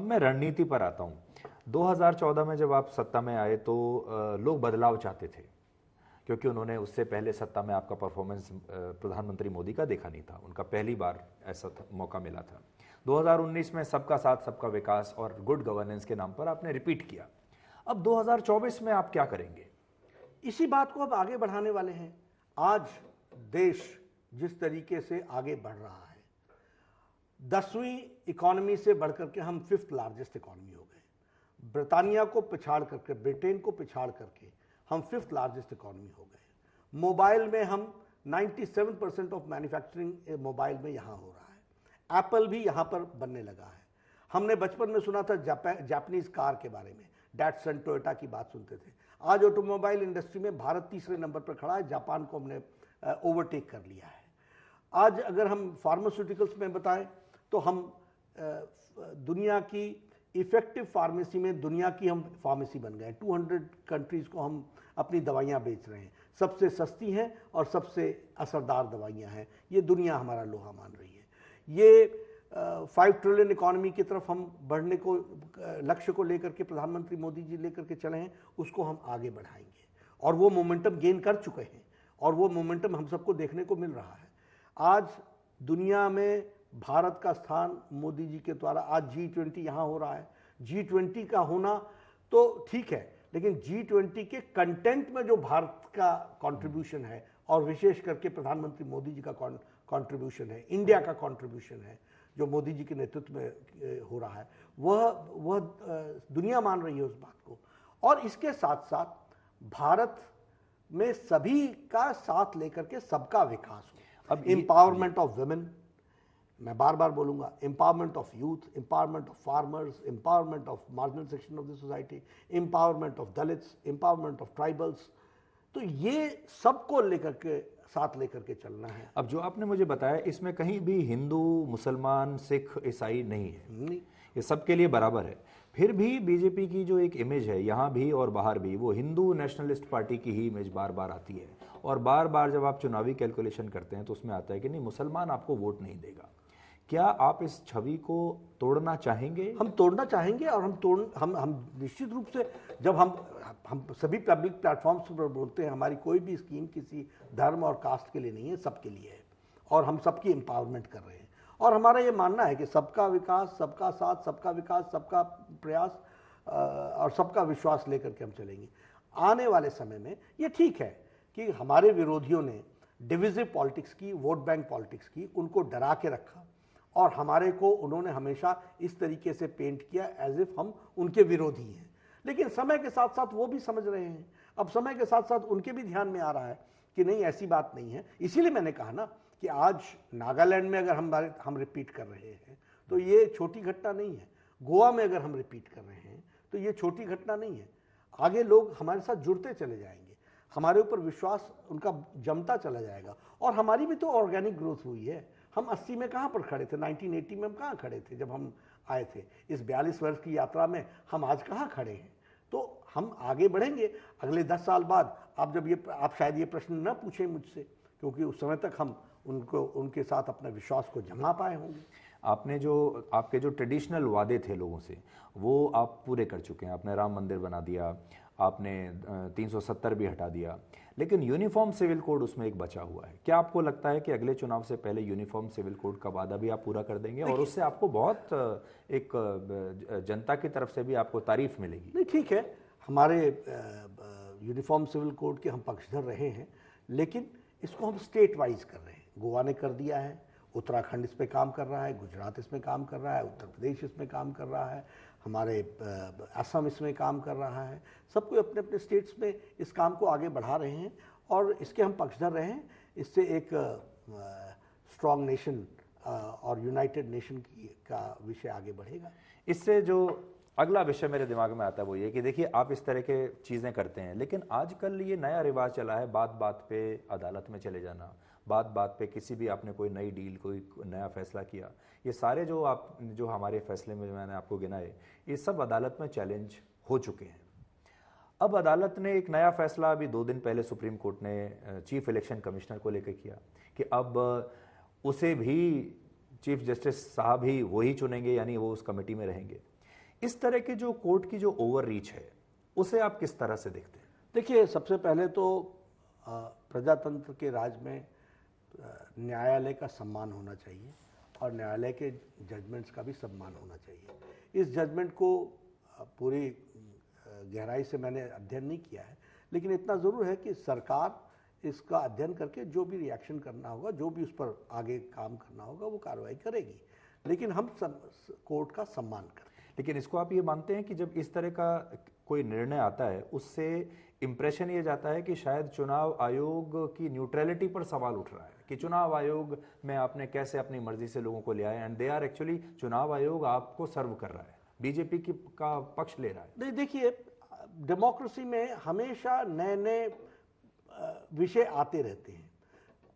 अब मैं रणनीति पर आता हूं। 2014 में जब आप सत्ता में आए तो लोग बदलाव चाहते थे, क्योंकि उन्होंने उससे पहले सत्ता में आपका परफॉर्मेंस प्रधानमंत्री मोदी का देखा नहीं था, उनका पहली बार ऐसा मौका मिला था। 2019 में सबका साथ सबका विकास और गुड गवर्नेंस के नाम पर आपने रिपीट किया। अब 2024 में आप क्या करेंगे? इसी बात को अब आगे बढ़ाने वाले हैं। आज देश जिस तरीके से आगे बढ़ रहा है, 10वीं इकोनॉमी से बढ़कर के हम 5th लार्जेस्ट इकोनॉमी हो गए। ब्रिटानिया को पिछाड़ करके, ब्रिटेन को पिछाड़ करके हम 5th लार्जेस्ट इकोनॉमी हो गए। मोबाइल में हम 97% ऑफ मैन्युफैक्चरिंग मोबाइल में यहाँ हो रहा है। एप्पल भी यहाँ पर बनने लगा है। हमने बचपन में सुना था जापानीज कार के बारे में, डैटसन टोयोटा की बात सुनते थे। आज ऑटोमोबाइल इंडस्ट्री में भारत तीसरे नंबर पर खड़ा है, जापान को हमने ओवरटेक कर लिया है। आज अगर हम फार्मास्यूटिकल्स में बताएं तो हम दुनिया की इफेक्टिव फार्मेसी में दुनिया की हम फार्मेसी बन गए। 200 कंट्रीज को हम अपनी दवाइयाँ बेच रहे हैं, सबसे सस्ती हैं और सबसे असरदार दवाइयाँ हैं। ये दुनिया हमारा लोहा मान रही है। ये 5 ट्रिलियन इकोनॉमी की तरफ हम बढ़ने को, लक्ष्य को लेकर के प्रधानमंत्री मोदी जी लेकर के चले हैं, उसको हम आगे बढ़ाएंगे और वो मोमेंटम गेन कर चुके हैं और वो मोमेंटम हम सबको देखने को मिल रहा है। आज दुनिया में भारत का स्थान मोदी जी के द्वारा, आज G20 यहाँ हो रहा है। G20 का होना तो ठीक है, लेकिन G20 के कंटेंट में जो भारत का कंट्रीब्यूशन है और विशेष करके प्रधानमंत्री मोदी जी का कंट्रीब्यूशन है, इंडिया का कंट्रीब्यूशन है जो मोदी जी के नेतृत्व में हो रहा है, वह दुनिया मान रही है उस बात को। और इसके साथ साथ भारत में सभी का साथ लेकर के सबका विकास हो। अब एम्पावरमेंट ऑफ वुमेन, मैं बार बार बोलूंगा, empowerment of youth, empowerment of farmers, empowerment of marginal section of the society, empowerment of Dalits, empowerment of tribals, तो ये सबको लेकर के, साथ लेकर के चलना है। अब जो आपने मुझे बताया, इसमें कहीं भी हिंदू, मुसलमान, सिख, ईसाई नहीं है, नहीं, ये सबके लिए बराबर है। फिर भी बीजेपी की जो एक इमेज है यहाँ भी और बाहर भी, वो हिंदू नेशनलिस्ट पार्टी की ही इमेज बार बार आती है। और बार बार जब आप चुनावी कैलकुलेशन करते हैं तो उसमें आता है कि नहीं, मुसलमान आपको वोट नहीं देगा। क्या आप इस छवि को तोड़ना चाहेंगे? हम तोड़ना चाहेंगे और हम निश्चित रूप से, जब हम सभी पब्लिक प्लेटफॉर्म्स पर बोलते हैं, हमारी कोई भी स्कीम किसी धर्म और कास्ट के लिए नहीं है, सबके लिए है और हम सबकी एम्पावरमेंट कर रहे हैं। और हमारा ये मानना है कि सबका विकास, सबका साथ, सबका विकास, सबका प्रयास और सबका विश्वास लेकर के हम चलेंगे। आने वाले समय में ये ठीक है कि हमारे विरोधियों ने डिविजिव पॉलिटिक्स की, वोट बैंक पॉलिटिक्स की, उनको डरा के रखा और हमारे को उन्होंने हमेशा इस तरीके से पेंट किया एज इफ हम उनके विरोधी हैं। लेकिन समय के साथ साथ वो भी समझ रहे हैं, अब समय के साथ साथ उनके भी ध्यान में आ रहा है कि नहीं, ऐसी बात नहीं है। इसीलिए मैंने कहा ना कि आज नागालैंड में अगर हम रिपीट कर रहे हैं तो ये छोटी घटना नहीं है। गोवा में अगर हम रिपीट कर रहे हैं तो ये छोटी घटना नहीं है। आगे लोग हमारे साथ जुड़ते चले जाएंगे, हमारे ऊपर विश्वास उनका जमता चला जाएगा। और हमारी भी तो ऑर्गेनिक ग्रोथ हुई है। हम 80 में कहाँ पर खड़े थे, 1980 में हम कहाँ खड़े थे जब हम आए थे। इस 42 वर्ष की यात्रा में हम आज कहाँ खड़े हैं। तो हम आगे बढ़ेंगे। अगले 10 साल बाद आप शायद ये प्रश्न न पूछें मुझसे, क्योंकि उस समय तक हम उनके साथ अपने विश्वास को जमा पाए होंगे। आपके जो ट्रेडिशनल वादे थे लोगों से, वो आप पूरे कर चुके हैं। आपने राम मंदिर बना दिया, आपने 370 भी हटा दिया, लेकिन यूनिफॉर्म सिविल कोड उसमें एक बचा हुआ है। क्या आपको लगता है कि अगले चुनाव से पहले यूनिफॉर्म सिविल कोड का वादा भी आप पूरा कर देंगे और उससे आपको बहुत एक जनता की तरफ से भी आपको तारीफ मिलेगी? नहीं, ठीक है, हमारे यूनिफॉर्म सिविल कोड के हम पक्षधर रहे हैं, लेकिन इसको हम स्टेट वाइज कर रहे हैं। गोवा ने कर दिया है, उत्तराखंड इस पे काम कर रहा है, गुजरात इसमें काम कर रहा है, उत्तर प्रदेश इसमें काम कर रहा है, हमारे असम इसमें काम कर रहा है। सब कोई अपने अपने स्टेट्स में इस काम को आगे बढ़ा रहे हैं और इसके हम पक्षधर रहे हैं। इससे एक स्ट्रॉन्ग नेशन और यूनाइटेड नेशन का विषय आगे बढ़ेगा। इससे जो अगला विषय मेरे दिमाग में आता है वो ये कि देखिए, आप इस तरह के चीज़ें करते हैं, लेकिन आजकल ये नया रिवाज चला है बात बात पे अदालत में चले जाना, बात बात पे किसी भी आपने कोई नई डील, कोई नया फैसला किया, ये सारे जो हमारे फैसले में मैंने आपको गिनाए, ये सब अदालत में चैलेंज हो चुके हैं। अब अदालत ने एक नया फैसला अभी 2 दिन पहले सुप्रीम कोर्ट ने चीफ इलेक्शन कमिश्नर को लेकर किया कि अब उसे भी चीफ जस्टिस साहब ही वही चुनेंगे, यानी वो उस कमेटी में रहेंगे। इस तरह की जो कोर्ट की जो ओवर रीच है उसे आप किस तरह से देखते हैं? देखिए, सबसे पहले तो प्रजातंत्र के राज में न्यायालय का सम्मान होना चाहिए और न्यायालय के जजमेंट्स का भी सम्मान होना चाहिए। इस जजमेंट को पूरी गहराई से मैंने अध्ययन नहीं किया है, लेकिन इतना ज़रूर है कि सरकार इसका अध्ययन करके जो भी रिएक्शन करना होगा, जो भी उस पर आगे काम करना होगा, वो कार्रवाई करेगी। लेकिन हम कोर्ट का सम्मान करते हैं। लेकिन इसको आप ये मानते हैं कि जब इस तरह का कोई निर्णय आता है उससे इंप्रेशन ये जाता है कि शायद चुनाव आयोग की न्यूट्रलिटी पर सवाल उठ रहा है कि चुनाव आयोग में आपने कैसे अपनी मर्जी से लोगों को ले आए, एंड दे आर एक्चुअली, चुनाव आयोग आपको सर्व कर रहा है, बीजेपी की का पक्ष ले रहा है। नहीं, देखिए, डेमोक्रेसी में हमेशा नए नए विषय आते रहते हैं।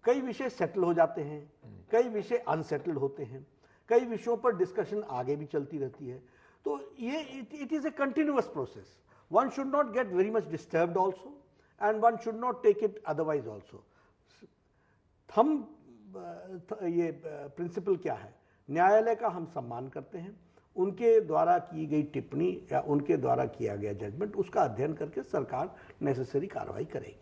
कई विषय सेटल हो जाते हैं, कई विषय अनसेटल्ड होते हैं, कई विषयों पर डिस्कशन आगे भी चलती रहती है। तो ये it is a continuous process. One should not get very much disturbed also and one should not take it otherwise also. हम ये प्रिंसिपल क्या है, न्यायालय का हम सम्मान करते हैं। उनके द्वारा की गई टिप्पणी या उनके द्वारा किया गया जजमेंट, उसका अध्ययन करके सरकार नेसेसरी कार्रवाई करेगी।